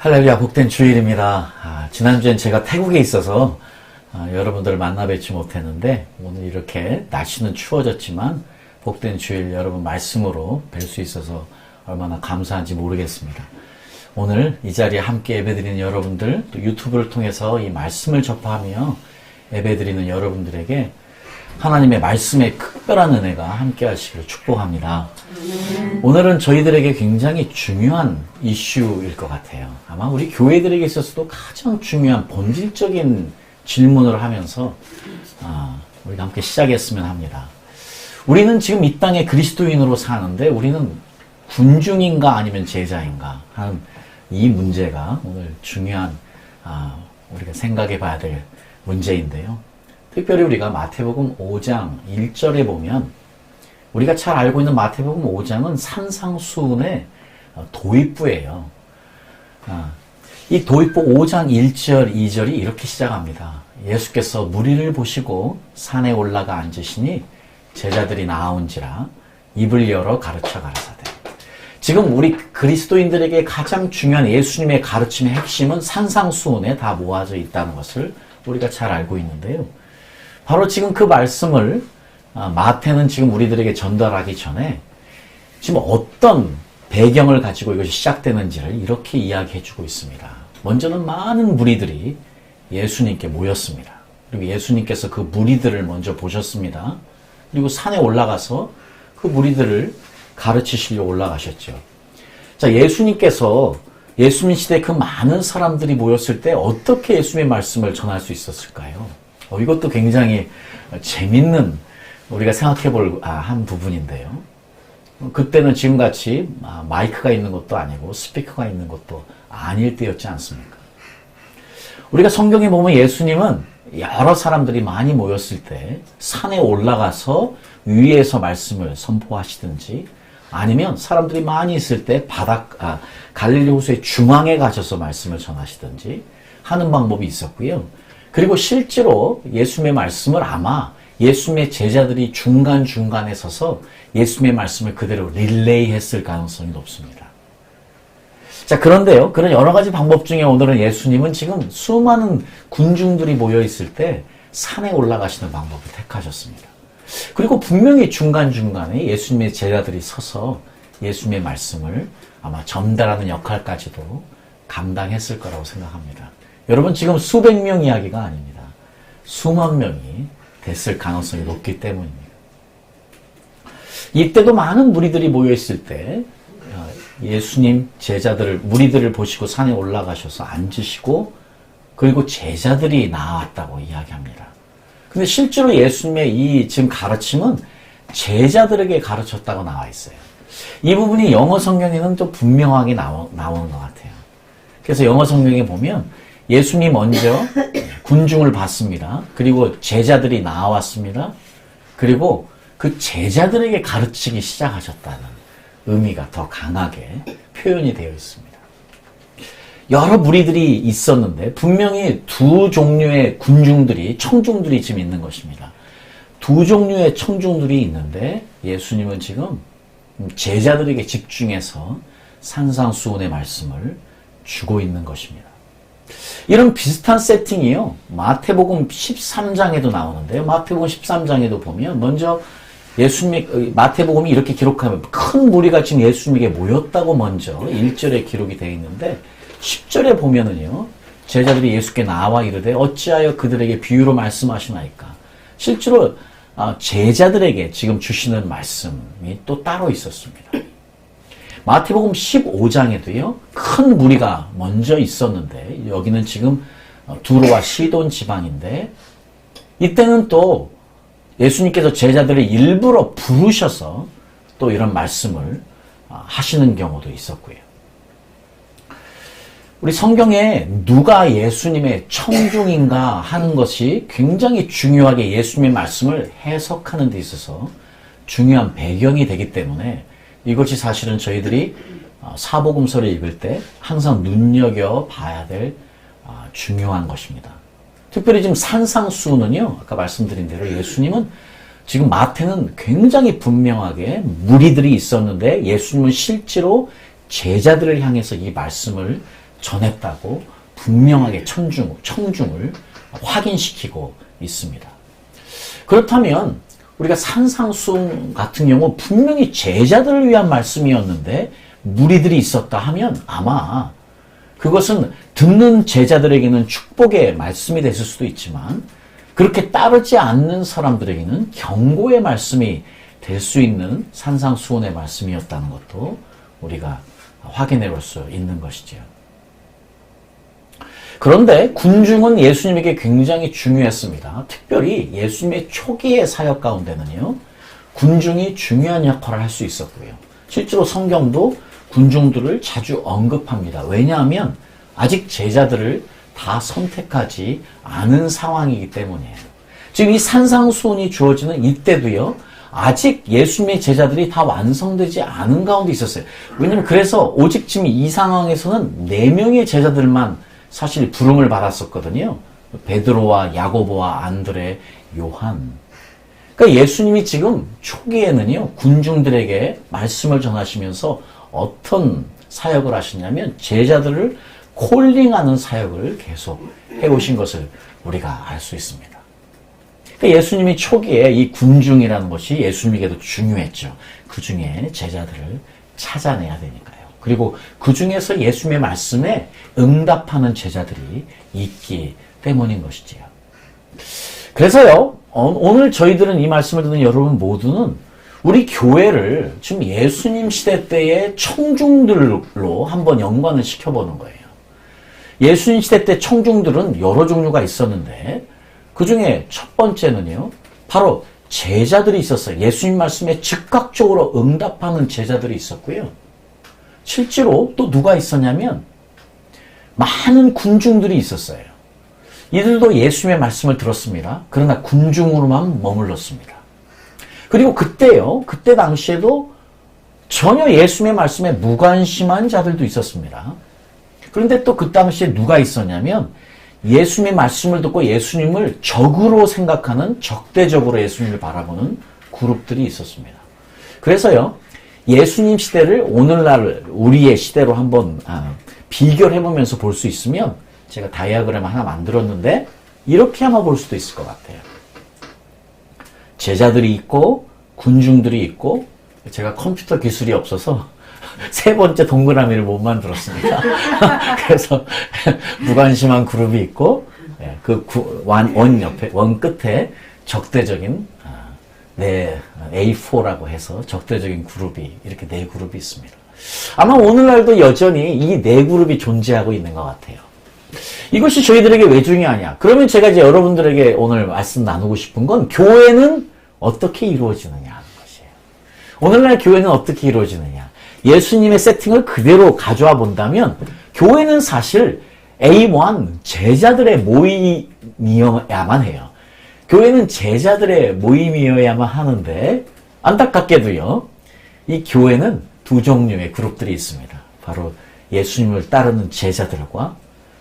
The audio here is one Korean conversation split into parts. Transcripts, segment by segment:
할렐루야, 복된 주일입니다. 지난주엔 제가 태국에 있어서 여러분들을 만나 뵙지 못했는데 오늘 이렇게 날씨는 추워졌지만 복된 주일 여러분 말씀으로 뵐 수 있어서 얼마나 감사한지 모르겠습니다. 오늘 이 자리에 함께 예배드리는 여러분들, 또 유튜브를 통해서 이 말씀을 접하며 예배드리는 여러분들에게 하나님의 말씀의 특별한 은혜가 함께 하시기를 축복합니다. 오늘은 저희들에게 굉장히 중요한 이슈일 것 같아요. 아마 우리 교회들에게 있어서도 가장 중요한 본질적인 질문을 하면서 우리가 함께 시작했으면 합니다. 우리는 지금 이 땅에 그리스도인으로 사는데 우리는 군중인가 아니면 제자인가 하는 이 문제가 오늘 중요한 우리가 생각해 봐야 될 문제인데요. 특별히 우리가 마태복음 5장 1절에 보면 우리가 잘 알고 있는 마태복음 5장은 산상수훈의 도입부예요. 이 도입부 5장 1절, 2절이 이렇게 시작합니다. 예수께서 무리를 보시고 산에 올라가 앉으시니 제자들이 나아온지라 입을 열어 가르쳐 가라사대. 지금 우리 그리스도인들에게 가장 중요한 예수님의 가르침의 핵심은 산상수훈에 다 모아져 있다는 것을 우리가 잘 알고 있는데요. 바로 지금 그 말씀을 마태는 지금 우리들에게 전달하기 전에 지금 어떤 배경을 가지고 이것이 시작되는지를 이렇게 이야기해주고 있습니다. 먼저는 많은 무리들이 예수님께 모였습니다. 그리고 예수님께서 그 무리들을 먼저 보셨습니다. 그리고 산에 올라가서 그 무리들을 가르치시려고 올라가셨죠. 자, 예수님께서 예수님 시대에 그 많은 사람들이 모였을 때 어떻게 예수님의 말씀을 전할 수 있었을까요? 이것도 굉장히 재밌는 우리가 생각해 볼 한 부분인데요. 그때는 지금같이 마이크가 있는 것도 아니고 스피커가 있는 것도 아닐 때였지 않습니까? 우리가 성경에 보면 예수님은 여러 사람들이 많이 모였을 때 산에 올라가서 위에서 말씀을 선포하시든지 아니면 사람들이 많이 있을 때 갈릴리 호수의 중앙에 가셔서 말씀을 전하시든지 하는 방법이 있었고요. 그리고 실제로 예수님의 말씀을 아마 예수님의 제자들이 중간중간에 서서 예수님의 말씀을 그대로 릴레이 했을 가능성이 높습니다. 자, 그런데요. 그런 여러 가지 방법 중에 오늘은 예수님은 지금 수많은 군중들이 모여 있을 때 산에 올라가시는 방법을 택하셨습니다. 그리고 분명히 중간중간에 예수님의 제자들이 서서 예수님의 말씀을 아마 전달하는 역할까지도 감당했을 거라고 생각합니다. 여러분, 지금 수백 명 이야기가 아닙니다. 수만 명이 됐을 가능성이 높기 때문입니다. 이때도 많은 무리들이 모여있을 때 예수님 무리들을 보시고 산에 올라가셔서 앉으시고 그리고 제자들이 나왔다고 이야기합니다. 근데 실제로 예수님의 이 지금 가르침은 제자들에게 가르쳤다고 나와 있어요. 이 부분이 영어 성경에는 좀 분명하게 나오는 것 같아요. 그래서 영어 성경에 보면 예수님이 먼저 군중을 봤습니다. 그리고 제자들이 나왔습니다. 그리고 그 제자들에게 가르치기 시작하셨다는 의미가 더 강하게 표현이 되어 있습니다. 여러 무리들이 있었는데 분명히 두 종류의 군중들이, 청중들이 지금 있는 것입니다. 두 종류의 청중들이 있는데 예수님은 지금 제자들에게 집중해서 산상수훈의 말씀을 주고 있는 것입니다. 이런 비슷한 세팅이요. 마태복음 13장에도 나오는데요. 마태복음 13장에도 보면 먼저 마태복음이 이렇게 기록하면 큰 무리가 지금 예수님에게 모였다고 먼저 1절에 기록이 되어 있는데 10절에 보면은요. 제자들이 예수께 나와 이르되 어찌하여 그들에게 비유로 말씀하시나이까. 실제로 제자들에게 지금 주시는 말씀이 또 따로 있었습니다. 마태복음 15장에도요, 큰 무리가 먼저 있었는데, 여기는 지금 두로와 시돈 지방인데, 이때는 또 예수님께서 제자들을 일부러 부르셔서 또 이런 말씀을 하시는 경우도 있었고요. 우리 성경에 누가 예수님의 청중인가 하는 것이 굉장히 중요하게 예수님의 말씀을 해석하는 데 있어서 중요한 배경이 되기 때문에 이것이 사실은 저희들이 사복음서를 읽을 때 항상 눈여겨봐야 될 중요한 것입니다. 특별히 지금 산상수훈은요, 아까 말씀드린 대로 예수님은 지금 마태는 굉장히 분명하게 무리들이 있었는데 예수님은 실제로 제자들을 향해서 이 말씀을 전했다고 분명하게 청중을 확인시키고 있습니다. 그렇다면 우리가 산상수훈 같은 경우 분명히 제자들을 위한 말씀이었는데 무리들이 있었다 하면 아마 그것은 듣는 제자들에게는 축복의 말씀이 됐을 수도 있지만 그렇게 따르지 않는 사람들에게는 경고의 말씀이 될 수 있는 산상수훈의 말씀이었다는 것도 우리가 확인해 볼 수 있는 것이죠. 그런데 군중은 예수님에게 굉장히 중요했습니다. 특별히 예수님의 초기의 사역 가운데는요, 군중이 중요한 역할을 할 수 있었고요. 실제로 성경도 군중들을 자주 언급합니다. 왜냐하면 아직 제자들을 다 선택하지 않은 상황이기 때문이에요. 지금 이 산상수훈이 주어지는 이때도요, 아직 예수님의 제자들이 다 완성되지 않은 가운데 있었어요. 왜냐하면 그래서 오직 지금 이 상황에서는 4명의 제자들만 사실 부름을 받았었거든요. 베드로와 야고보와 안드레, 요한. 그러니까 예수님이 지금 초기에는요, 군중들에게 말씀을 전하시면서 어떤 사역을 하시냐면 제자들을 콜링하는 사역을 계속 해오신 것을 우리가 알 수 있습니다. 그러니까 예수님이 초기에 이 군중이라는 것이 예수님에게도 중요했죠. 그 중에 제자들을 찾아내야 되니까요. 그리고 그 중에서 예수님의 말씀에 응답하는 제자들이 있기 때문인 것이지요. 그래서요, 오늘 저희들은 이 말씀을 듣는 여러분 모두는 우리 교회를 지금 예수님 시대 때의 청중들로 한번 연관을 시켜보는 거예요. 예수님 시대 때 청중들은 여러 종류가 있었는데 그 중에 첫 번째는요, 바로 제자들이 있었어요. 예수님 말씀에 즉각적으로 응답하는 제자들이 있었고요. 실제로 또 누가 있었냐면 많은 군중들이 있었어요. 이들도 예수님의 말씀을 들었습니다. 그러나 군중으로만 머물렀습니다. 그리고 그때 당시에도 전혀 예수님의 말씀에 무관심한 자들도 있었습니다. 그런데 또 그 당시에 누가 있었냐면 예수님의 말씀을 듣고 예수님을 적으로 생각하는, 적대적으로 예수님을 바라보는 그룹들이 있었습니다. 그래서요, 예수님 시대를 오늘날 우리의 시대로 한번 비교를 해보면서 볼 수 있으면 제가 다이어그램 하나 만들었는데 이렇게 한번 볼 수도 있을 것 같아요. 제자들이 있고 군중들이 있고, 제가 컴퓨터 기술이 없어서 세 번째 동그라미를 못 만들었습니다. 그래서 무관심한 그룹이 있고, 원 끝에 적대적인 A4라고 해서 적대적인 그룹이, 이렇게 4그룹이 있습니다. 아마 오늘날도 여전히 이 4그룹이 존재하고 있는 것 같아요. 이것이 저희들에게 왜 중요하냐? 그러면 제가 이제 여러분들에게 오늘 말씀 나누고 싶은 건 교회는 어떻게 이루어지느냐 하는 것이에요. 오늘날 교회는 어떻게 이루어지느냐? 예수님의 세팅을 그대로 가져와 본다면 교회는 사실 A1 제자들의 모임이어야만 해요. 교회는 제자들의 모임이어야만 하는데 안타깝게도요, 이 교회는 두 종류의 그룹들이 있습니다. 바로 예수님을 따르는 제자들과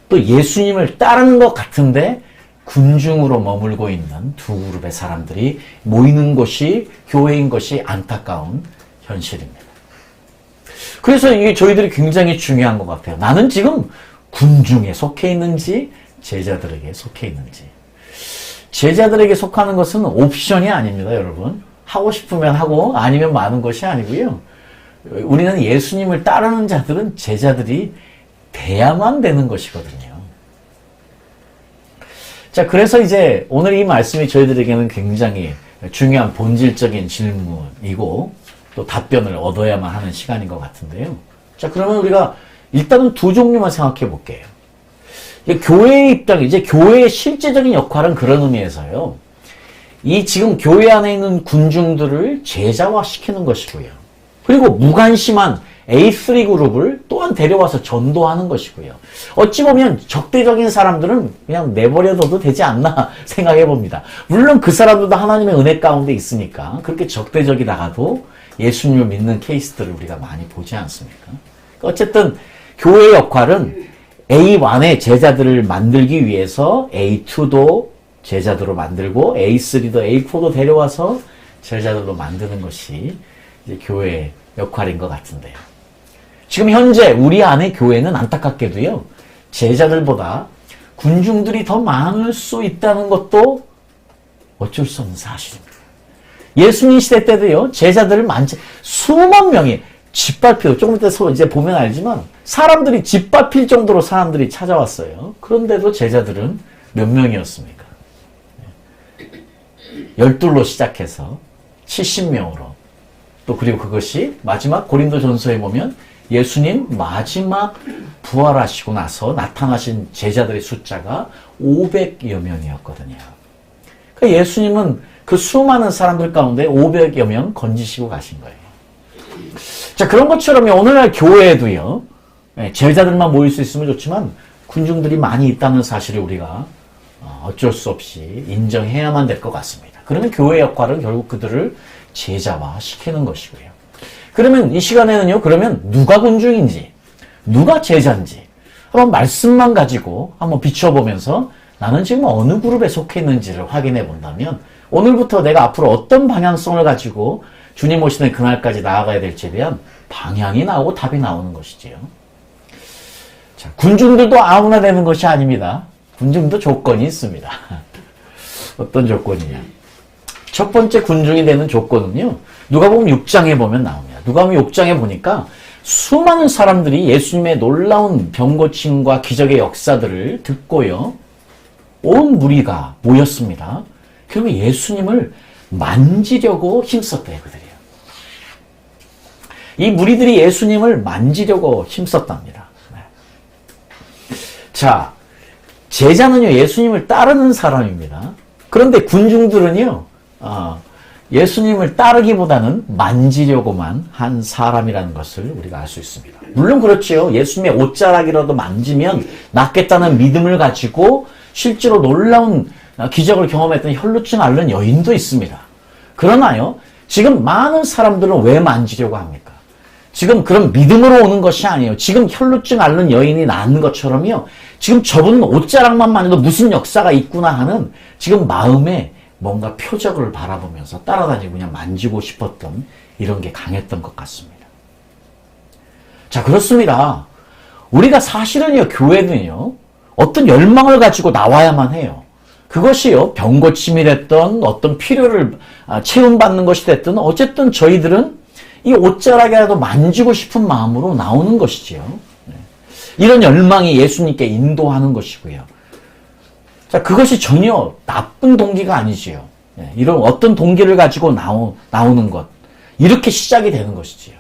또 예수님을 따르는 것 같은데 군중으로 머물고 있는 두 그룹의 사람들이 모이는 것이 교회인 것이 안타까운 현실입니다. 그래서 이게 저희들이 굉장히 중요한 것 같아요. 나는 지금 군중에 속해 있는지 제자들에게 속해 있는지. 제자들에게 속하는 것은 옵션이 아닙니다, 여러분. 하고 싶으면 하고 아니면 마는 것이 아니고요. 우리는 예수님을 따르는 자들은 제자들이 돼야만 되는 것이거든요. 자, 그래서 이제 오늘 이 말씀이 저희들에게는 굉장히 중요한 본질적인 질문이고 또 답변을 얻어야만 하는 시간인 것 같은데요. 자, 그러면 우리가 일단은 두 종류만 생각해 볼게요. 교회의 입장, 이제 교회의 실제적인 역할은 그런 의미에서요. 이 지금 교회 안에 있는 군중들을 제자화시키는 것이고요. 그리고 무관심한 A3 그룹을 또한 데려와서 전도하는 것이고요. 어찌 보면 적대적인 사람들은 그냥 내버려둬도 되지 않나 생각해 봅니다. 물론 그 사람들도 하나님의 은혜 가운데 있으니까 그렇게 적대적이다가도 예수님을 믿는 케이스들을 우리가 많이 보지 않습니까? 어쨌든 교회의 역할은 A1의 제자들을 만들기 위해서 A2도 제자들로 만들고 A3도 A4도 데려와서 제자들로 만드는 것이 이제 교회의 역할인 것 같은데요. 지금 현재 우리 안의 교회는 안타깝게도요, 제자들보다 군중들이 더 많을 수 있다는 것도 어쩔 수 없는 사실입니다. 예수님 시대 때도요, 제자들을 수만 명이 짓밟히고, 조금 이따 이제 보면 알지만, 사람들이 짓밟힐 정도로 사람들이 찾아왔어요. 그런데도 제자들은 몇 명이었습니까? 12로 시작해서 70명으로. 또 그리고 그것이 마지막 고린도전서에 보면 예수님 마지막 부활하시고 나서 나타나신 제자들의 숫자가 500여 명이었거든요. 그러니까 예수님은 그 수많은 사람들 가운데 500여 명 건지시고 가신 거예요. 자, 그런 것처럼 오늘날 교회에도요, 제자들만 모일 수 있으면 좋지만 군중들이 많이 있다는 사실을 우리가 어쩔 수 없이 인정해야만 될 것 같습니다. 그러면 교회 역할은 결국 그들을 제자화 시키는 것이고요. 그러면 이 시간에는요, 그러면 누가 군중인지, 누가 제자인지, 한번 말씀만 가지고 한번 비춰보면서 나는 지금 어느 그룹에 속해 있는지를 확인해 본다면, 오늘부터 내가 앞으로 어떤 방향성을 가지고 주님 오시는 그날까지 나아가야 될지에 대한 방향이 나오고 답이 나오는 것이지요. 자, 군중들도 아무나 되는 것이 아닙니다. 군중도 조건이 있습니다. 어떤 조건이냐? 첫 번째 군중이 되는 조건은요, 누가복음 6장에 보면 나옵니다. 누가복음 6장에 보니까 수많은 사람들이 예수님의 놀라운 병고침과 기적의 역사들을 듣고요, 온 무리가 모였습니다. 결국 예수님을 만지려고 힘썼대요, 그들이요. 이 무리들이 예수님을 만지려고 힘썼답니다. 자, 제자는요, 예수님을 따르는 사람입니다. 그런데 군중들은요, 예수님을 따르기보다는 만지려고만 한 사람이라는 것을 우리가 알 수 있습니다. 물론 그렇지요. 예수님의 옷자락이라도 만지면 낫겠다는 믿음을 가지고 실제로 놀라운 기적을 경험했던 혈루증 앓는 여인도 있습니다. 그러나요, 지금 많은 사람들은 왜 만지려고 합니까? 지금 그런 믿음으로 오는 것이 아니에요. 지금 혈루증 앓는 여인이 낫는 것처럼요, 지금 저분 옷자락만 만져도 무슨 역사가 있구나 하는 지금 마음에 뭔가 표적을 바라보면서 따라다니고 그냥 만지고 싶었던 이런 게 강했던 것 같습니다. 자, 그렇습니다. 우리가 사실은요, 교회는요, 어떤 열망을 가지고 나와야만 해요. 그것이요, 병고침이 됐던 어떤 필요를 채움받는 것이 됐든 어쨌든 저희들은 이 옷자락이라도 만지고 싶은 마음으로 나오는 것이지요. 이런 열망이 예수님께 인도하는 것이고요. 자, 그것이 전혀 나쁜 동기가 아니지요. 이런 어떤 동기를 가지고 나오는 것, 이렇게 시작이 되는 것이지요.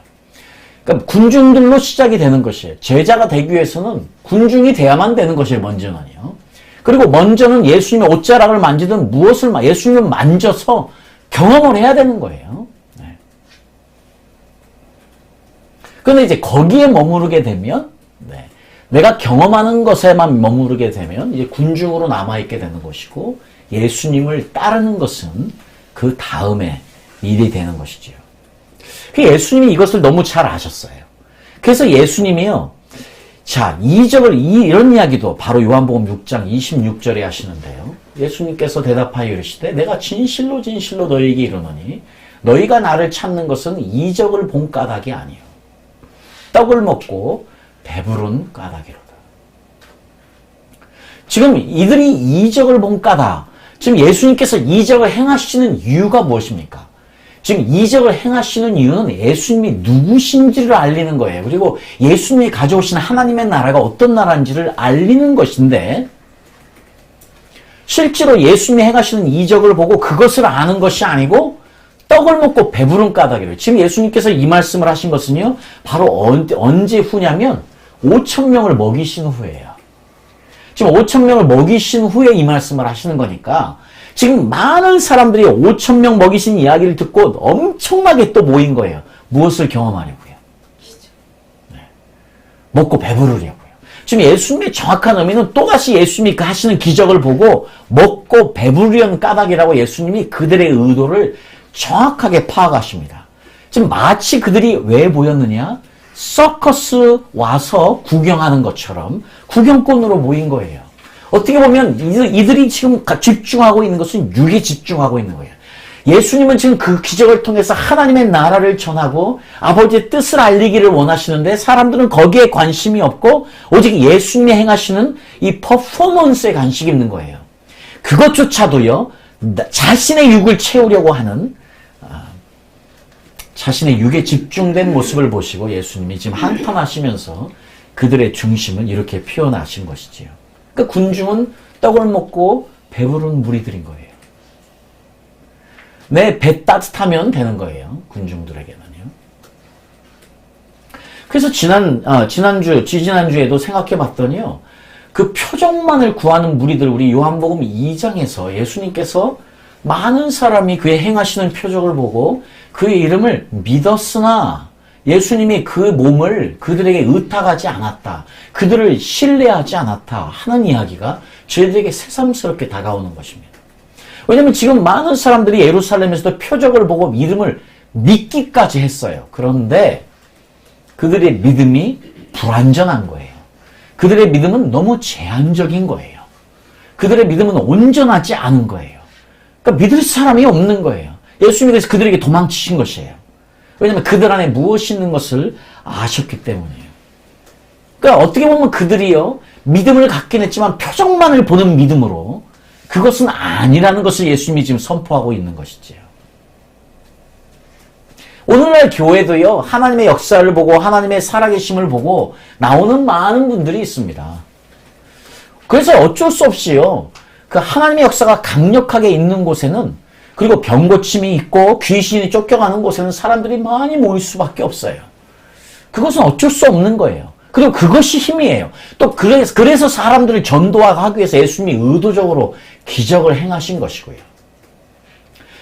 그러니까 군중들로 시작이 되는 것이에요. 제자가 되기 위해서는 군중이 돼야만 되는 것이에요, 먼저는요. 그리고 먼저는 예수님의 옷자락을 만지든 무엇을 예수님을 만져서 경험을 해야 되는 거예요. 그런데 이제 거기에 머무르게 되면, 내가 경험하는 것에만 머무르게 되면 이제 군중으로 남아있게 되는 것이고, 예수님을 따르는 것은 그 다음에 일이 되는 것이지요. 예수님이 이것을 너무 잘 아셨어요. 그래서 예수님이요, 자, 이런 이야기도 바로 요한복음 6장 26절에 하시는데요. 예수님께서 대답하여 이르시되 내가 진실로 진실로 너희에게 이르노니 너희가 나를 찾는 것은 이적을 본 까닭이 아니요 떡을 먹고 배부른 까닭이로다. 지금 이들이 이적을 본 까닭, 지금 예수님께서 이적을 행하시는 이유가 무엇입니까? 지금 이적을 행하시는 이유는 예수님이 누구신지를 알리는 거예요. 그리고 예수님이 가져오신 하나님의 나라가 어떤 나라인지를 알리는 것인데, 실제로 예수님이 행하시는 이적을 보고 그것을 아는 것이 아니고 떡을 먹고 배부른 까닭이래요. 지금 예수님께서 이 말씀을 하신 것은요, 바로 언제 후냐면 5,000명을 먹이신 후예요. 지금 5,000명을 먹이신 후에 이 말씀을 하시는 거니까, 지금 많은 사람들이 5,000명 먹이신 이야기를 듣고 엄청나게 또 모인 거예요. 무엇을 경험하려고요? 먹고 배부르려고요. 지금 예수님의 정확한 의미는 또다시 예수님이 하시는 기적을 보고 먹고 배부르려는 까닭이라고 예수님이 그들의 의도를 정확하게 파악하십니다. 지금 마치 그들이 왜 모였느냐? 서커스 와서 구경하는 것처럼 구경꾼으로 모인 거예요. 어떻게 보면 이들이 지금 집중하고 있는 것은 육에 집중하고 있는 거예요. 예수님은 지금 그 기적을 통해서 하나님의 나라를 전하고 아버지의 뜻을 알리기를 원하시는데 사람들은 거기에 관심이 없고 오직 예수님이 행하시는 이 퍼포먼스에 관심이 있는 거예요. 그것조차도요, 자신의 육을 채우려고 하는, 자신의 육에 집중된 모습을 보시고 예수님이 지금 한탄하시면서 그들의 중심을 이렇게 표현하신 것이지요. 그러니까 군중은 떡을 먹고 배부른 무리들인 거예요. 내 배 따뜻하면 되는 거예요. 군중들에게는요. 그래서 지지난주에도 생각해 봤더니요. 그 표적만을 구하는 무리들, 우리 요한복음 2장에서 예수님께서 많은 사람이 그의 행하시는 표적을 보고 그의 이름을 믿었으나 예수님이 그 몸을 그들에게 의탁하지 않았다. 그들을 신뢰하지 않았다 하는 이야기가 저희들에게 새삼스럽게 다가오는 것입니다. 왜냐하면 지금 많은 사람들이 예루살렘에서도 표적을 보고 믿음을 믿기까지 했어요. 그런데 그들의 믿음이 불완전한 거예요. 그들의 믿음은 너무 제한적인 거예요. 그들의 믿음은 온전하지 않은 거예요. 그러니까 믿을 사람이 없는 거예요. 예수님이 그래서 그들에게 도망치신 것이에요. 왜냐하면 그들 안에 무엇이 있는 것을 아셨기 때문이에요. 그러니까 어떻게 보면 그들이요, 믿음을 갖긴 했지만 표적만을 보는 믿음으로 그것은 아니라는 것을 예수님이 지금 선포하고 있는 것이지요. 오늘날 교회도요, 하나님의 역사를 보고 하나님의 살아계심을 보고 나오는 많은 분들이 있습니다. 그래서 어쩔 수 없이요, 그 하나님의 역사가 강력하게 있는 곳에는, 그리고 병고침이 있고 귀신이 쫓겨가는 곳에는 사람들이 많이 모일 수밖에 없어요. 그것은 어쩔 수 없는 거예요. 그리고 그것이 힘이에요. 또 그래서 사람들을 전도하기 위해서 예수님이 의도적으로 기적을 행하신 것이고요.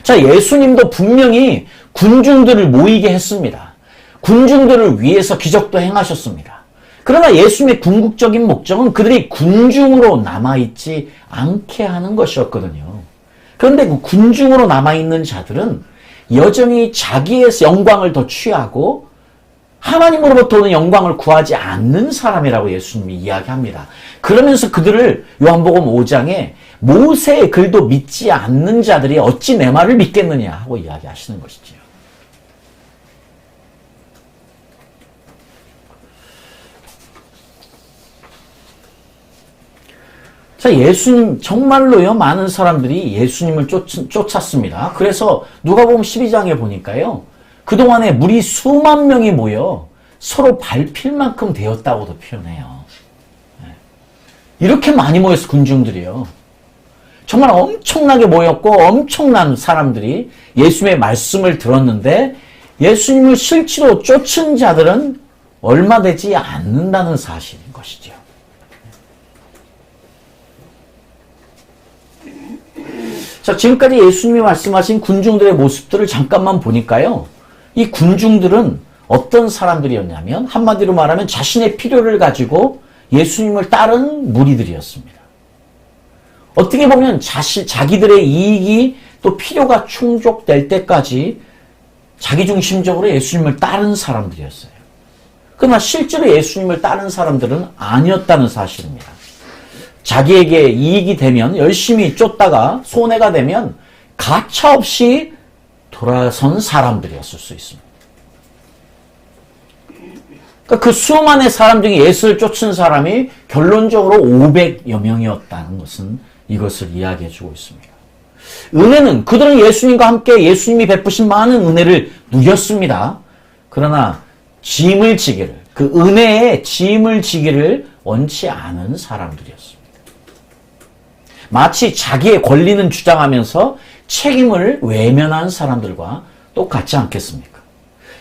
자, 예수님도 분명히 군중들을 모이게 했습니다. 군중들을 위해서 기적도 행하셨습니다. 그러나 예수님의 궁극적인 목적은 그들이 군중으로 남아있지 않게 하는 것이었거든요. 그런데 그 군중으로 남아있는 자들은 여전히 자기의 영광을 더 취하고 하나님으로부터 오는 영광을 구하지 않는 사람이라고 예수님이 이야기합니다. 그러면서 그들을 요한복음 5장에 모세의 글도 믿지 않는 자들이 어찌 내 말을 믿겠느냐 하고 이야기하시는 것이지요. 자, 예수님, 정말로요, 많은 사람들이 예수님을 쫓았습니다. 그래서 누가복음 12장에 보니까요, 그동안에 무리 수만 명이 모여 서로 밟힐 만큼 되었다고도 표현해요. 이렇게 많이 모였어, 군중들이요. 정말 엄청나게 모였고 엄청난 사람들이 예수님의 말씀을 들었는데 예수님을 실제로 쫓은 자들은 얼마 되지 않는다는 사실인 것이죠. 자, 지금까지 예수님이 말씀하신 군중들의 모습들을 잠깐만 보니까요, 이 군중들은 어떤 사람들이었냐면 한마디로 말하면 자신의 필요를 가지고 예수님을 따른 무리들이었습니다. 어떻게 보면 자기들의 이익이 또 필요가 충족될 때까지 자기중심적으로 예수님을 따른 사람들이었어요. 그러나 실제로 예수님을 따른 사람들은 아니었다는 사실입니다. 자기에게 이익이 되면 열심히 쫓다가 손해가 되면 가차없이 돌아선 사람들이었을 수 있습니다. 그러니까 그 수많은 사람 중에 예수를 쫓은 사람이 결론적으로 500여 명이었다는 것은 이것을 이야기해주고 있습니다. 은혜는 그들은 예수님과 함께 예수님이 베푸신 많은 은혜를 누렸습니다. 그러나 짐을 지기를, 그 은혜에 짐을 지기를 원치 않은 사람들이었습니다. 마치 자기의 권리는 주장하면서 책임을 외면한 사람들과 똑같지 않겠습니까?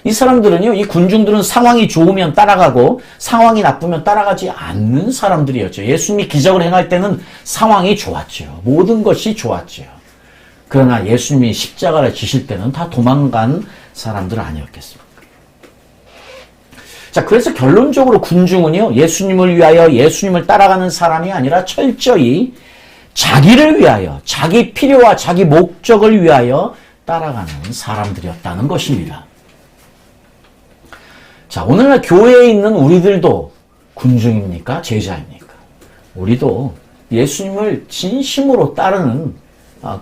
이 사람들은요, 이 군중들은 상황이 좋으면 따라가고 상황이 나쁘면 따라가지 않는 사람들이었죠. 예수님이 기적을 행할 때는 상황이 좋았죠. 모든 것이 좋았죠. 그러나 예수님이 십자가를 지실 때는 다 도망간 사람들 아니었겠습니까? 자, 그래서 결론적으로 군중은요, 예수님을 위하여 예수님을 따라가는 사람이 아니라 철저히 자기를 위하여, 자기 필요와 자기 목적을 위하여 따라가는 사람들이었다는 것입니다. 자, 오늘날 교회에 있는 우리들도 군중입니까? 제자입니까? 우리도 예수님을 진심으로 따르는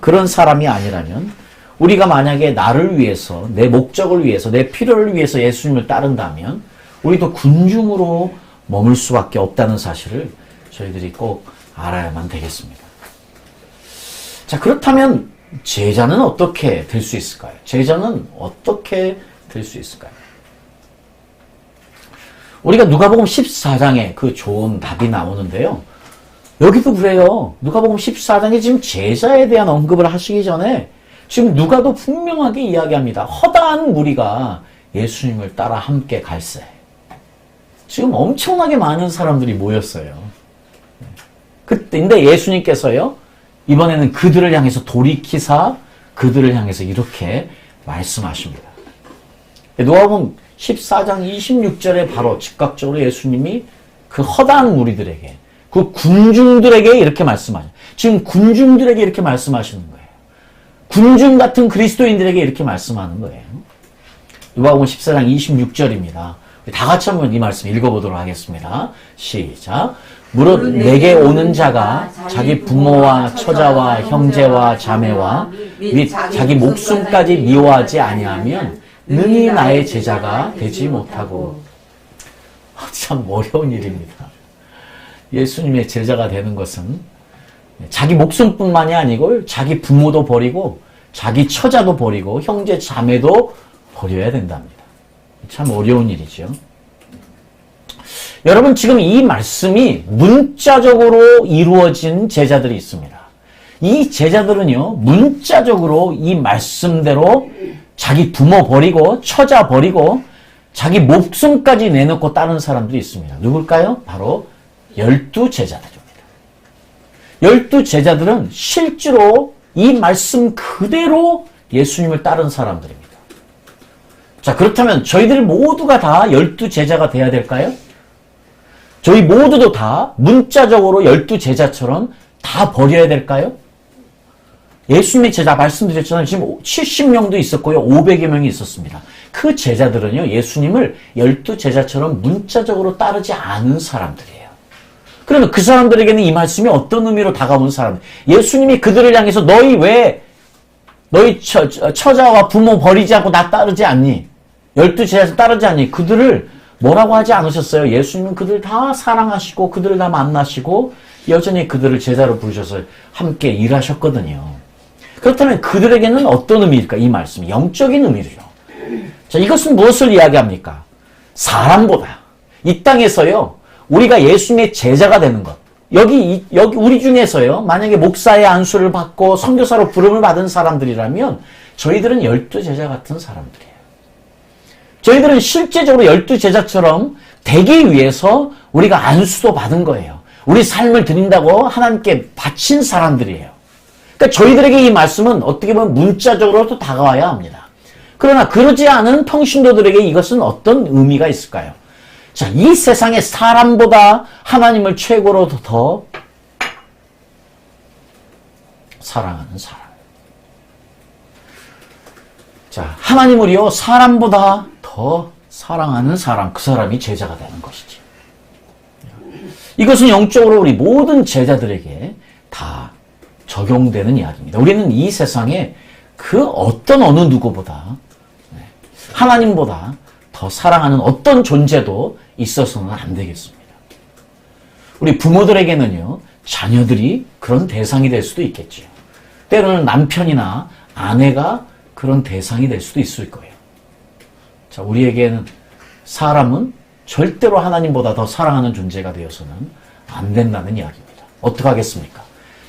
그런 사람이 아니라면 우리가 만약에 나를 위해서, 내 목적을 위해서, 내 필요를 위해서 예수님을 따른다면 우리도 군중으로 머물 수밖에 없다는 사실을 저희들이 꼭 알아야만 되겠습니다. 자, 그렇다면 제자는 어떻게 될 수 있을까요? 제자는 어떻게 될 수 있을까요? 우리가 누가복음 14장에 그 좋은 답이 나오는데요. 여기도 그래요. 누가복음 14장에 지금 제자에 대한 언급을 하시기 전에 지금 누가도 분명하게 이야기합니다. 허다한 무리가 예수님을 따라 함께 갈세. 지금 엄청나게 많은 사람들이 모였어요. 근데 예수님께서요, 이번에는 그들을 향해서 돌이키사 그들을 향해서 이렇게 말씀하십니다. 누가복음 14장 26절에 바로 즉각적으로 예수님이 그 허다한 무리들에게, 그 군중들에게 이렇게 말씀하죠. 지금 군중들에게 이렇게 말씀하시는 거예요. 군중 같은 그리스도인들에게 이렇게 말씀하는 거예요. 누가복음 14장 26절입니다. 다 같이 한번 이 말씀 읽어보도록 하겠습니다. 시작. 무릇 내게 오는 자가 자기 부모와 처자와 형제와 자매와 및 자기 목숨까지 미워하지 아니하면 능히 나의 제자가 되지 못하고. 참 어려운 일입니다. 예수님의 제자가 되는 것은 자기 목숨뿐만이 아니고 자기 부모도 버리고 자기 처자도 버리고 형제 자매도 버려야 된답니다. 참 어려운 일이죠. 여러분, 지금 이 말씀이 문자적으로 이루어진 제자들이 있습니다. 이 제자들은요, 문자적으로 이 말씀대로 자기 부모 버리고 처자 버리고 자기 목숨까지 내놓고 따른 사람들이 있습니다. 누굴까요? 바로 12제자들입니다. 12제자들은 실제로 이 말씀 그대로 예수님을 따른 사람들입니다. 자, 그렇다면 저희들 모두가 다 12제자가 돼야 될까요? 저희 모두도 다 문자적으로 12제자처럼 다 버려야 될까요? 예수님의 제자 말씀드렸잖아요. 지금 70명도 있었고요. 500여 명이 있었습니다. 그 제자들은요, 예수님을 12제자처럼 문자적으로 따르지 않은 사람들이에요. 그러면 그 사람들에게는 이 말씀이 어떤 의미로 다가오는 사람들? 예수님이 그들을 향해서 너희 왜 너희 처자와 부모 버리지 않고 나 따르지 않니? 12제자에서 따르지 않니? 그들을 뭐라고 하지 않으셨어요? 예수님은 그들을 다 사랑하시고 그들을 다 만나시고 여전히 그들을 제자로 부르셔서 함께 일하셨거든요. 그렇다면 그들에게는 어떤 의미일까? 이 말씀이 영적인 의미죠. 자, 이것은 무엇을 이야기합니까? 사람보다 이 땅에서요, 우리가 예수님의 제자가 되는 것. 여기 우리 중에서요, 만약에 목사의 안수를 받고 선교사로 부름을 받은 사람들이라면 저희들은 12제자 같은 사람들이에요. 저희들은 실제적으로 12제자처럼 되기 위해서 우리가 안수도 받은 거예요. 우리 삶을 드린다고 하나님께 바친 사람들이에요. 그러니까 저희들에게 이 말씀은 어떻게 보면 문자적으로도 다가와야 합니다. 그러나 그러지 않은 평신도들에게 이것은 어떤 의미가 있을까요? 자, 이 세상의 사람보다 하나님을 최고로 더 사랑하는 사람. 자, 하나님을요, 사람보다 더 사랑하는 사람, 그 사람이 제자가 되는 것이지. 이것은 영적으로 우리 모든 제자들에게 다 적용되는 이야기입니다. 우리는 이 세상에 그 어떤 어느 누구보다 하나님보다 더 사랑하는 어떤 존재도 있어서는 안 되겠습니다. 우리 부모들에게는요, 자녀들이 그런 대상이 될 수도 있겠지요. 때로는 남편이나 아내가 그런 대상이 될 수도 있을 거예요. 자, 우리에게는 사람은 절대로 하나님보다 더 사랑하는 존재가 되어서는 안 된다는 이야기입니다. 어떻게 하겠습니까?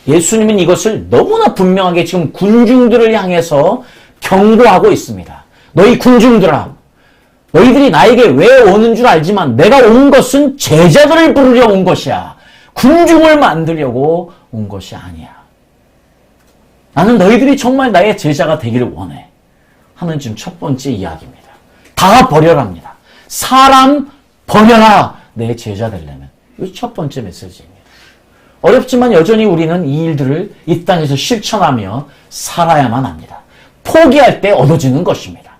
예수님은 이것을 너무나 분명하게 지금 군중들을 향해서 경고하고 있습니다. 너희 군중들아, 너희들이 나에게 왜 오는 줄 알지만 내가 온 것은 제자들을 부르려 온 것이야. 군중을 만들려고 온 것이 아니야. 나는 너희들이 정말 나의 제자가 되기를 원해 하는 지금 첫 번째 이야기입니다. 다 버려랍니다. 사람 버려라, 내 제자 되려면. 이게 첫 번째 메시지입니다. 어렵지만 여전히 우리는 이 일들을 이 땅에서 실천하며 살아야만 합니다. 포기할 때 얻어지는 것입니다.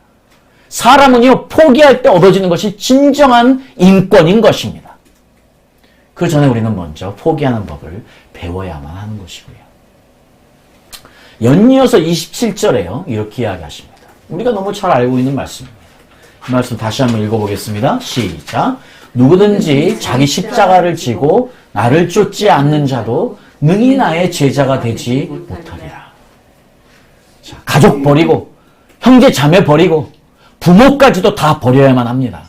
사람은요, 포기할 때 얻어지는 것이 진정한 인권인 것입니다. 그 전에 우리는 먼저 포기하는 법을 배워야만 하는 것이고요. 연이어서 27절에요. 이렇게 이야기하십니다. 우리가 너무 잘 알고 있는 말씀입니다. 이 말씀 다시 한번 읽어보겠습니다. 시작. 누구든지 자기 십자가를 지고 나를 쫓지 않는 자도 능히 나의 제자가 되지 못하리라. 자, 가족 버리고 형제 자매 버리고 부모까지도 다 버려야만 합니다.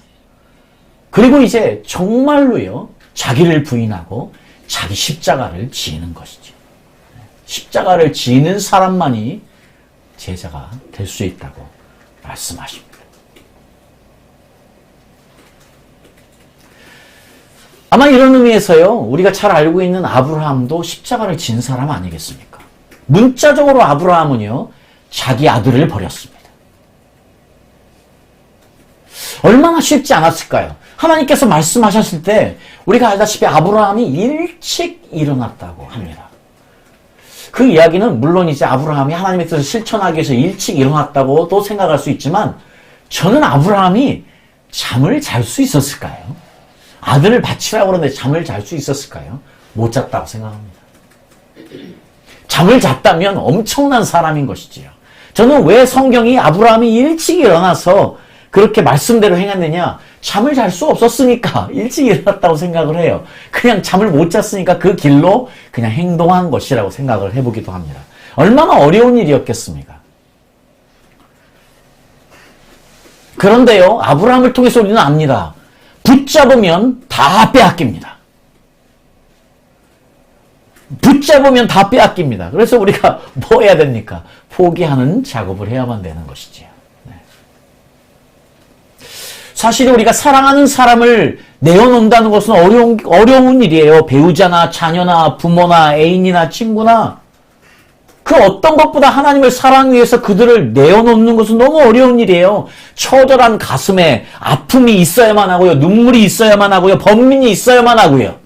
그리고 이제 정말로요, 자기를 부인하고 자기 십자가를 지는 것이죠. 십자가를 지는 사람만이 제자가 될 수 있다고 말씀하십니다. 아마 이런 의미에서요, 우리가 잘 알고 있는 아브라함도 십자가를 진 사람 아니겠습니까? 문자적으로 아브라함은요, 자기 아들을 버렸습니다. 얼마나 쉽지 않았을까요? 하나님께서 말씀하셨을 때 우리가 알다시피 아브라함이 일찍 일어났다고 합니다. 그 이야기는 물론 이제 아브라함이 하나님의 뜻을 실천하기 위해서 일찍 일어났다고도 생각할 수 있지만, 저는 아브라함이 잠을 잘 수 있었을까요? 아들을 바치라고 그러는데 잠을 잘 수 있었을까요? 못 잤다고 생각합니다. 잠을 잤다면 엄청난 사람인 것이지요. 저는 왜 성경이 아브라함이 일찍 일어나서 그렇게 말씀대로 행했느냐? 잠을 잘 수 없었으니까 일찍 일어났다고 생각을 해요. 그냥 잠을 못 잤으니까 그 길로 그냥 행동한 것이라고 생각을 해보기도 합니다. 얼마나 어려운 일이었겠습니까? 그런데요, 아브라함을 통해서 우리는 압니다. 붙잡으면 다 빼앗깁니다. 붙잡으면 다 빼앗깁니다. 그래서 우리가 뭐 해야 됩니까? 포기하는 작업을 해야만 되는 것이지요. 네. 사실 우리가 사랑하는 사람을 내어놓는다는 것은 어려운 일이에요. 배우자나 자녀나 부모나 애인이나 친구나 그 어떤 것보다 하나님을 사랑하기 위해서 그들을 내어놓는 것은 너무 어려운 일이에요. 처절한 가슴에 아픔이 있어야만 하고요. 눈물이 있어야만 하고요. 번민이 있어야만 하고요.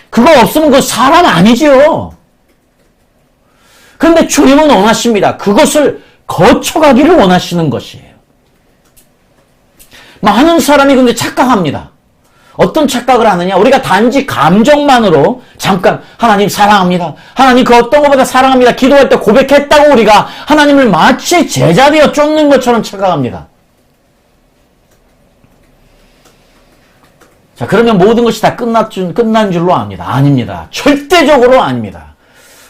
그거 없으면 그 사람 아니죠. 그런데 주님은 원하십니다. 그것을 거쳐가기를 원하시는 것이에요. 많은 사람이 근데 착각합니다. 어떤 착각을 하느냐? 우리가 단지 감정만으로 잠깐 하나님 사랑합니다. 하나님 그 어떤 것보다 사랑합니다. 기도할 때 고백했다고 우리가 하나님을 마치 제자되어 쫓는 것처럼 착각합니다. 자, 그러면 모든 것이 다 끝난 줄로 압니다. 아닙니다. 절대적으로 아닙니다.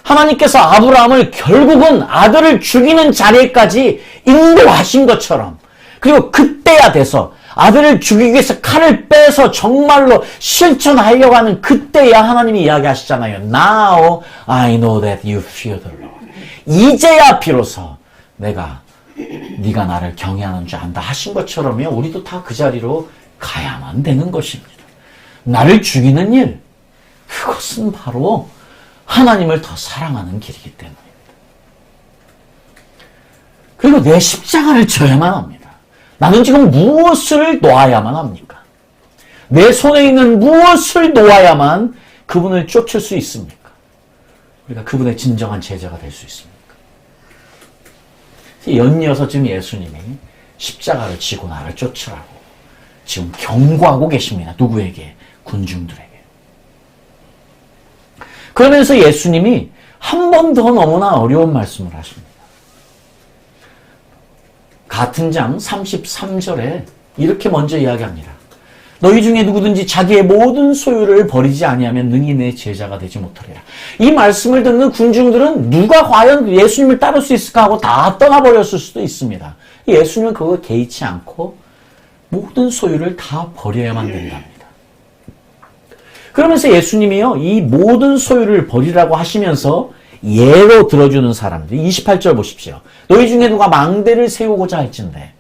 하나님께서 아브라함을 결국은 아들을 죽이는 자리까지 인도하신 것처럼, 그리고 그때야 돼서 아들을 죽이기 위해서 칼을 빼서 정말로 실천하려고 하는 그때야 하나님이 이야기하시잖아요. Now I know that you fear the Lord. 이제야 비로소 네가 나를 경외하는 줄 안다 하신 것처럼요. 우리도 다 그 자리로 가야만 되는 것입니다. 나를 죽이는 일, 그것은 바로 하나님을 더 사랑하는 길이기 때문입니다. 그리고 내 십자가를 져야만 합니다. 나는 지금 무엇을 놓아야만 합니까? 내 손에 있는 무엇을 놓아야만 그분을 쫓을 수 있습니까? 우리가 그분의 진정한 제자가 될 수 있습니까? 연이어서 지금 예수님이 십자가를 지고 나를 쫓으라고 지금 경고하고 계십니다. 누구에게? 군중들에게. 그러면서 예수님이 한 번 더 너무나 어려운 말씀을 하십니다. 같은 장 33절에 이렇게 먼저 이야기합니다. 너희 중에 누구든지 자기의 모든 소유를 버리지 아니하면 능히 내 제자가 되지 못하리라. 이 말씀을 듣는 군중들은 누가 과연 예수님을 따를 수 있을까 하고 다 떠나버렸을 수도 있습니다. 예수님은 그거 개의치 않고 모든 소유를 다 버려야만 된답니다. 그러면서 예수님이요, 이 모든 소유를 버리라고 하시면서 예로 들어주는 사람들, 28절 보십시오. 너희 중에 누가 망대를 세우고자 할진대.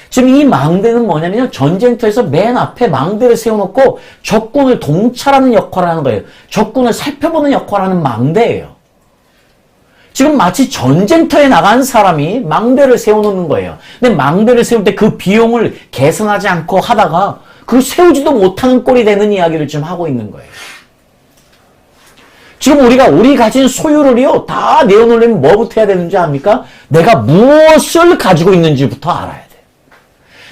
지금 이 망대는 뭐냐면요, 전쟁터에서 맨 앞에 망대를 세워놓고 적군을 동찰하는 역할을 하는 거예요. 적군을 살펴보는 역할을 하는 망대예요. 지금 마치 전쟁터에 나간 사람이 망대를 세워놓는 거예요. 근데 망대를 세울 때 그 비용을 계산하지 않고 하다가 그걸 세우지도 못하는 꼴이 되는 이야기를 지금 하고 있는 거예요. 지금 우리 가진 소유를요, 다 내어놓으려면 뭐부터 해야 되는지 압니까? 내가 무엇을 가지고 있는지부터 알아야 돼요.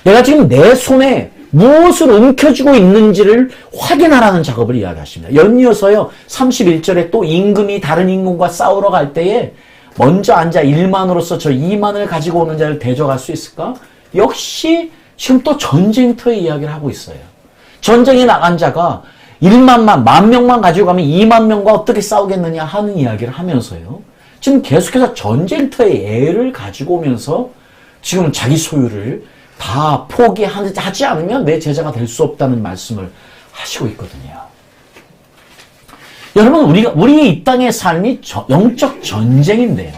내가 지금 내 손에 무엇을 움켜쥐고 있는지를 확인하라는 작업을 이야기하십니다. 연이어서요, 31절에 또 임금이 다른 임금과 싸우러 갈 때에 먼저 앉아 1만으로서 저 2만을 가지고 오는 자를 대적할 수 있을까? 역시 지금 또 전쟁터의 이야기를 하고 있어요. 전쟁에 나간 자가 1만만, 10,000명만 가지고 가면 2만 명과 어떻게 싸우겠느냐 하는 이야기를 하면서요. 지금 계속해서 전쟁터의 애를 가지고 오면서 지금 자기 소유를 다 포기하지 않으면 내 제자가 될 수 없다는 말씀을 하시고 있거든요. 여러분, 우리의 이 땅의 삶이 영적 전쟁인데요.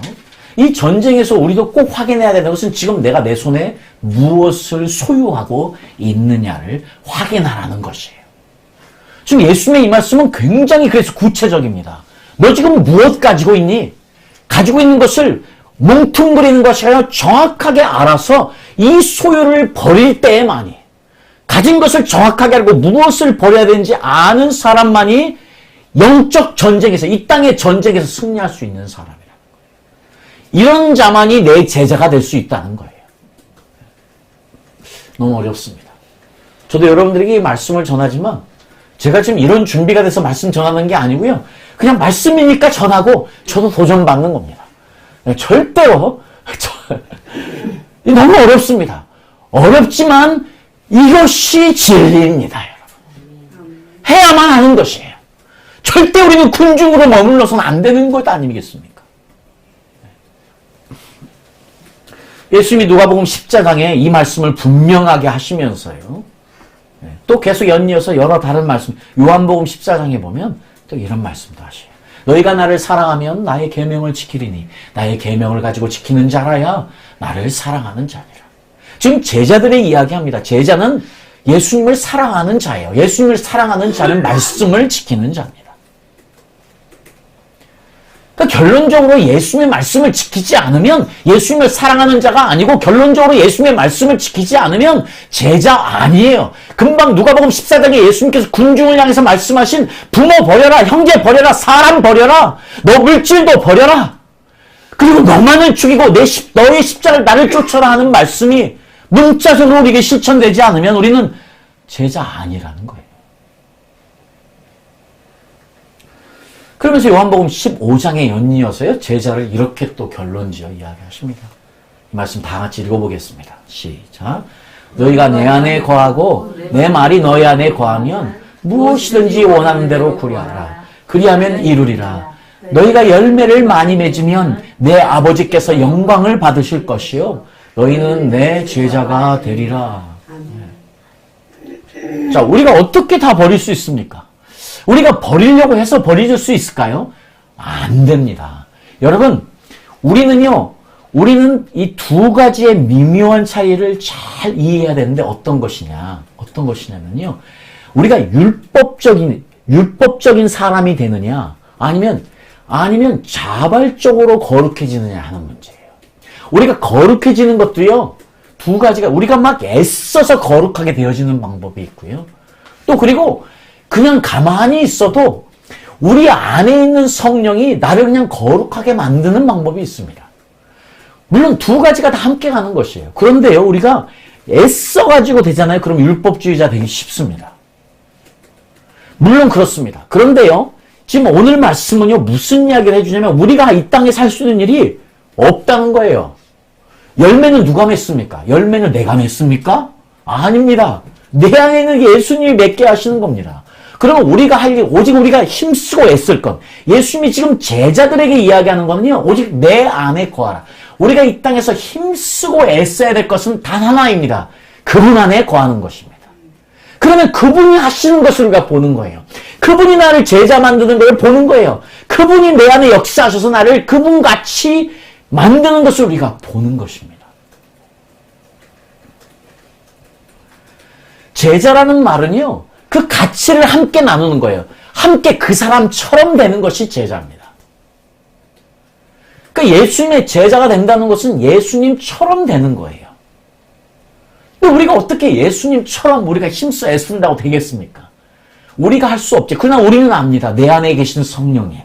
이 전쟁에서 우리도 꼭 확인해야 되는 것은 지금 내가 내 손에 무엇을 소유하고 있느냐를 확인하라는 것이에요. 지금 예수님의 이 말씀은 굉장히 그래서 구체적입니다. 너 지금 무엇 가지고 있니? 가지고 있는 것을 뭉퉁거리는 것이 아니라 정확하게 알아서 이 소유를 버릴 때에만이, 가진 것을 정확하게 알고 무엇을 버려야 되는지 아는 사람만이 영적 전쟁에서, 이 땅의 전쟁에서 승리할 수 있는 사람이라는 거예요. 이런 자만이 내 제자가 될 수 있다는 거예요. 너무 어렵습니다. 저도 여러분들에게 이 말씀을 전하지만 제가 지금 이런 준비가 돼서 말씀 전하는 게 아니고요. 그냥 말씀이니까 전하고 저도 도전받는 겁니다. 절대로 너무 어렵습니다. 어렵지만 이것이 진리입니다, 여러분. 해야만 하는 것이에요. 절대 우리는 군중으로 머물러서는 안 되는 것 아니겠습니까? 예수님이 누가복음 10장에 이 말씀을 분명하게 하시면서요. 또 계속 연이어서 여러 다른 말씀, 요한복음 14장에 보면 또 이런 말씀도 하셔요. 너희가 나를 사랑하면 나의 계명을 지키리니 나의 계명을 가지고 지키는 자라야 나를 사랑하는 자니라. 지금 제자들의 이야기합니다. 제자는 예수님을 사랑하는 자예요. 예수님을 사랑하는 자는 말씀을 지키는 자입니다. 그러니까 결론적으로 예수님의 말씀을 지키지 않으면 예수님을 사랑하는 자가 아니고, 결론적으로 예수님의 말씀을 지키지 않으면 제자 아니에요. 금방 누가복음 14장에 예수님께서 군중을 향해서 말씀하신 부모 버려라, 형제 버려라, 사람 버려라, 너 물질도 버려라, 그리고 너만을 죽이고 너의 십자가를 나를 쫓아라 하는 말씀이 문자적으로 우리에게 실천되지 않으면 우리는 제자 아니라는 거예요. 그러면서 요한복음 15장에 연이어서요, 제자를 이렇게 또 결론지어 이야기하십니다. 이 말씀 다 같이 읽어보겠습니다. 시작. 너희가 내 안에 거하고 내 말이 너희 안에 거하면 무엇이든지 원하는 대로 구하라. 그리하면 이루리라. 너희가 열매를 많이 맺으면 내 아버지께서 영광을 받으실 것이요 너희는 내 제자가 되리라. 자, 우리가 어떻게 다 버릴 수 있습니까? 우리가 버리려고 해서 버릴 수 있을까요? 안 됩니다. 여러분, 우리는 이 두 가지의 미묘한 차이를 잘 이해해야 되는데 어떤 것이냐면요. 우리가 율법적인 사람이 되느냐, 아니면 자발적으로 거룩해지느냐 하는 문제예요. 우리가 거룩해지는 것도요, 두 가지가, 우리가 막 애써서 거룩하게 되어지는 방법이 있고요. 또 그리고 그냥 가만히 있어도 우리 안에 있는 성령이 나를 그냥 거룩하게 만드는 방법이 있습니다. 물론 두 가지가 다 함께 가는 것이에요. 그런데요, 우리가 애써가지고 되잖아요. 그럼 율법주의자 되기 쉽습니다. 물론 그렇습니다. 그런데요, 지금 오늘 말씀은요, 무슨 이야기를 해주냐면 우리가 이 땅에 살 수 있는 일이 없다는 거예요. 열매는 누가 맺습니까? 열매는 내가 맺습니까? 아닙니다. 내 안에 있는 예수님이 맺게 하시는 겁니다. 그러면 우리가 할 일, 오직 우리가 힘쓰고 애쓸 것. 예수님이 지금 제자들에게 이야기하는 거는요, 오직 내 안에 거하라. 우리가 이 땅에서 힘쓰고 애써야 될 것은 단 하나입니다. 그분 안에 거하는 것입니다. 그러면 그분이 하시는 것을 우리가 보는 거예요. 그분이 나를 제자 만드는 걸 보는 거예요. 그분이 내 안에 역사하셔서 나를 그분같이 만드는 것을 우리가 보는 것입니다. 제자라는 말은요, 그 가치를 함께 나누는 거예요. 함께 그 사람처럼 되는 것이 제자입니다. 그러니까 예수님의 제자가 된다는 것은 예수님처럼 되는 거예요. 근데 우리가 어떻게 예수님처럼 우리가 힘써 애쓴다고 되겠습니까? 우리가 할 수 없지. 그러나 우리는 압니다. 내 안에 계신 성령님.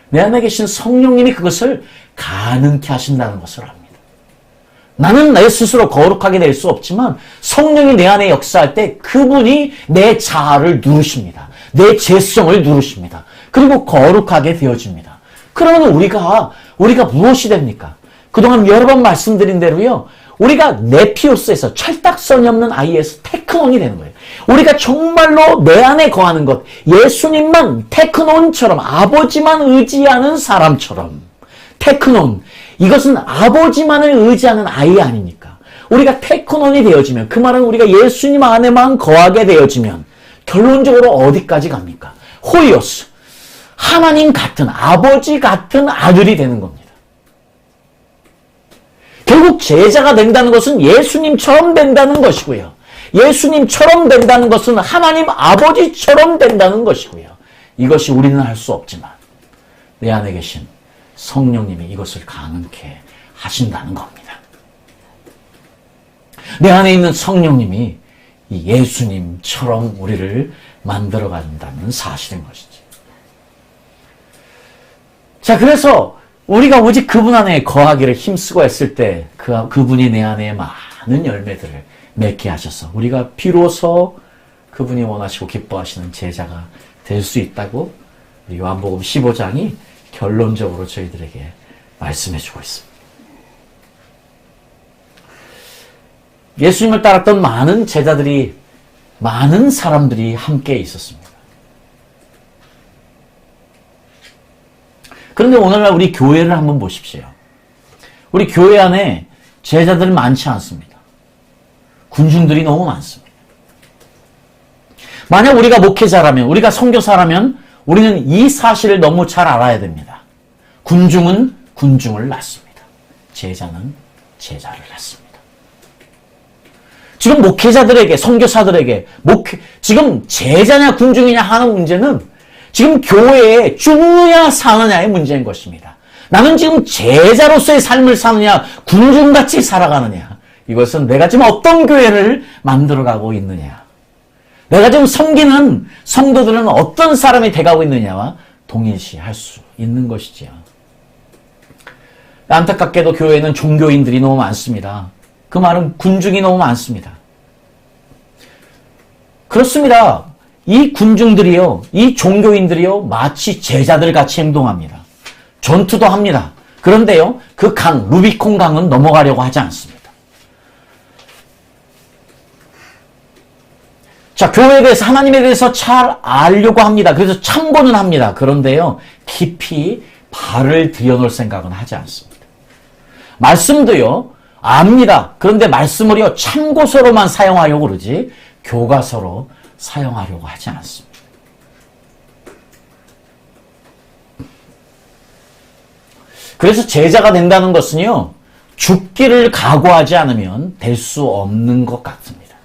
내 안에 계신 성령님이 그것을 가능케 하신다는 것을 압니다. 나는 내 스스로 거룩하게 될 수 없지만 성령이 내 안에 역사할 때 그분이 내 자아를 누르십니다. 내 죄성을 누르십니다. 그리고 거룩하게 되어집니다. 그러면 우리가 우리가 무엇이 됩니까? 그동안 여러 번 말씀드린 대로요. 우리가 네피오스에서 철딱선이 없는 아이에서 테크논이 되는 거예요. 우리가 정말로 내 안에 거하는 것, 예수님만 테크논처럼 아버지만 의지하는 사람처럼 테크논, 이것은 아버지만을 의지하는 아이 아닙니까? 우리가 테크논이 되어지면, 그 말은 우리가 예수님 안에만 거하게 되어지면 결론적으로 어디까지 갑니까? 호이오스, 하나님 같은, 아버지 같은 아들이 되는 겁니다. 결국 제자가 된다는 것은 예수님처럼 된다는 것이고요. 예수님처럼 된다는 것은 하나님 아버지처럼 된다는 것이고요. 이것이 우리는 할 수 없지만 내 안에 계신 성령님이 이것을 가능케 하신다는 겁니다. 내 안에 있는 성령님이 이 예수님처럼 우리를 만들어 간다는 사실인 것이지. 자, 그래서 우리가 오직 그분 안에 거하기를 힘쓰고 했을 때 그분이 내 안에 많은 열매들을 맺게 하셔서 우리가 비로소 그분이 원하시고 기뻐하시는 제자가 될 수 있다고 우리 요한복음 15장이 결론적으로 저희들에게 말씀해주고 있습니다. 예수님을 따랐던 많은 제자들이, 많은 사람들이 함께 있었습니다. 그런데 오늘날 우리 교회를 한번 보십시오. 우리 교회 안에 제자들 많지 않습니다. 군중들이 너무 많습니다. 만약 우리가 목회자라면, 우리가 선교사라면 우리는 이 사실을 너무 잘 알아야 됩니다. 군중은 군중을 낳습니다. 제자는 제자를 낳습니다. 지금 목회자들에게, 선교사들에게 지금 제자냐 군중이냐 하는 문제는 지금 교회에 죽느냐 사느냐의 문제인 것입니다. 나는 지금 제자로서의 삶을 사느냐, 군중같이 살아가느냐. 이것은 내가 지금 어떤 교회를 만들어가고 있느냐. 내가 지금 섬기는 성도들은 어떤 사람이 돼가고 있느냐와 동일시할 수 있는 것이지요. 안타깝게도 교회에는 종교인들이 너무 많습니다. 그 말은 군중이 너무 많습니다. 그렇습니다. 이 군중들이요, 이 종교인들이요, 마치 제자들 같이 행동합니다. 전투도 합니다. 그런데요, 그 강, 루비콘 강은 넘어가려고 하지 않습니다. 자, 교회에 대해서, 하나님에 대해서 잘 알려고 합니다. 그래서 참고는 합니다. 그런데요, 깊이 발을 들여놓을 생각은 하지 않습니다. 말씀도요, 압니다. 그런데 말씀을요, 참고서로만 사용하려고 그러지, 교과서로 사용하려고 하지 않습니다. 그래서 제자가 된다는 것은요, 죽기를 각오하지 않으면 될 수 없는 것 같습니다.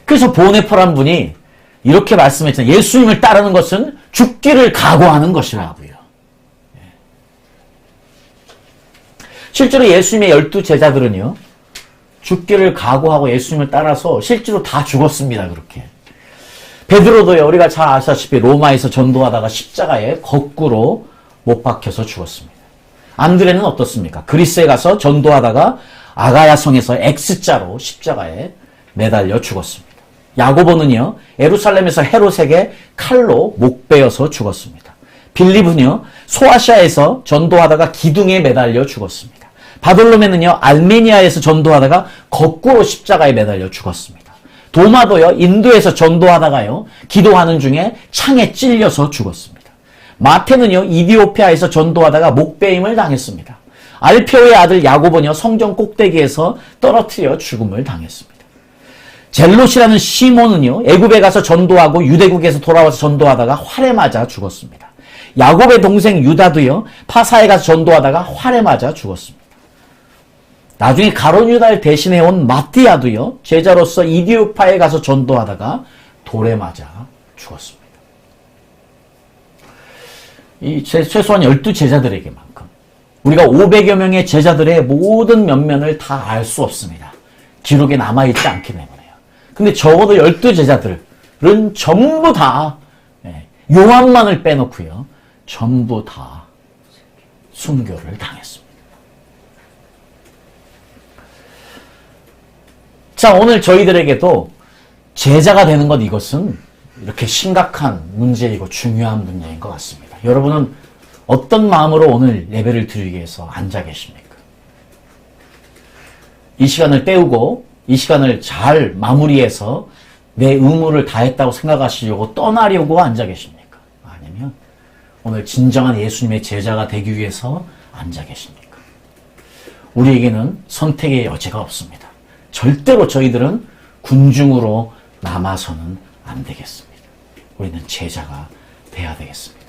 그래서 보네포란 분이 이렇게 말씀했잖아요. 예수님을 따르는 것은 죽기를 각오하는 것이라고요. 실제로 예수님의 12제자들은요, 죽기를 각오하고 예수님을 따라서 실제로 다 죽었습니다. 그렇게. 베드로도요, 우리가 잘 아시다시피 로마에서 전도하다가 십자가에 거꾸로 못 박혀서 죽었습니다. 안드레는 어떻습니까? 그리스에 가서 전도하다가 아가야 성에서 X자로 십자가에 매달려 죽었습니다. 야고보는요, 예루살렘에서 헤롯에게 칼로 목 베어서 죽었습니다. 빌립은요, 소아시아에서 전도하다가 기둥에 매달려 죽었습니다. 바돌로메는요, 알메니아에서 전도하다가 거꾸로 십자가에 매달려 죽었습니다. 도마도요, 인도에서 전도하다가요, 기도하는 중에 창에 찔려서 죽었습니다. 마태는요, 이디오피아에서 전도하다가 목베임을 당했습니다. 알페오의 아들 야고보는요, 성전 꼭대기에서 떨어뜨려 죽음을 당했습니다. 젤롯이라는 시몬은요, 애굽에 가서 전도하고 유대국에서 돌아와서 전도하다가 활에 맞아 죽었습니다. 야곱의 동생 유다도요, 파사에 가서 전도하다가 활에 맞아 죽었습니다. 나중에 가룟 유다를 대신해온 마띠아도요, 제자로서 이디오파에 가서 전도하다가 돌에 맞아 죽었습니다. 이 최소한 12제자들에게만큼 우리가 500여 명의 제자들의 모든 면면을 다 알 수 없습니다. 기록에 남아있지 않기 때문에요. 근데 적어도 12제자들은 전부 다, 요한만을 빼놓고요, 전부 다 순교를 당했습니다. 자, 오늘 저희들에게도 제자가 되는 것, 이것은 이렇게 심각한 문제이고 중요한 문제인 것 같습니다. 여러분은 어떤 마음으로 오늘 예배를 드리기 위해서 앉아 계십니까? 이 시간을 때우고 이 시간을 잘 마무리해서 내 의무를 다했다고 생각하시려고 떠나려고 앉아 계십니까? 아니면 오늘 진정한 예수님의 제자가 되기 위해서 앉아 계십니까? 우리에게는 선택의 여지가 없습니다. 절대로 저희들은 군중으로 남아서는 안 되겠습니다. 우리는 제자가 돼야 되겠습니다.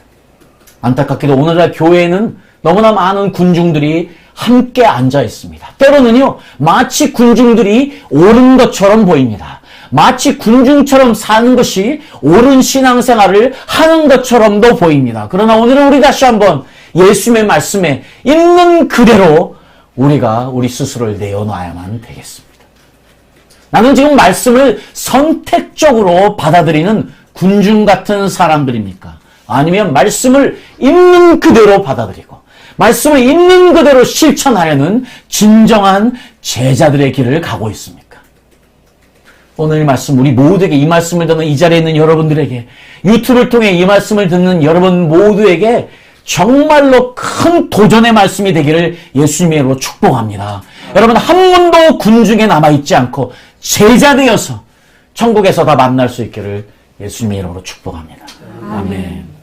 안타깝게도 오늘날 교회에는 너무나 많은 군중들이 함께 앉아 있습니다. 때로는요, 마치 군중들이 옳은 것처럼 보입니다. 마치 군중처럼 사는 것이 옳은 신앙생활을 하는 것처럼도 보입니다. 그러나 오늘은 우리 다시 한번 예수님의 말씀에 있는 그대로 우리가 우리 스스로를 내어놔야만 되겠습니다. 나는 지금 말씀을 선택적으로 받아들이는 군중 같은 사람들입니까? 아니면 말씀을 있는 그대로 받아들이고 말씀을 있는 그대로 실천하려는 진정한 제자들의 길을 가고 있습니까? 오늘 이 말씀, 우리 모두에게 이 말씀을 듣는 이 자리에 있는 여러분들에게, 유튜브를 통해 이 말씀을 듣는 여러분 모두에게 정말로 큰 도전의 말씀이 되기를 예수님의 이름으로 축복합니다. 여러분 한 분도 군중에 남아있지 않고 제자 되어서 천국에서 다 만날 수 있기를 예수님의 이름으로 축복합니다. 아멘.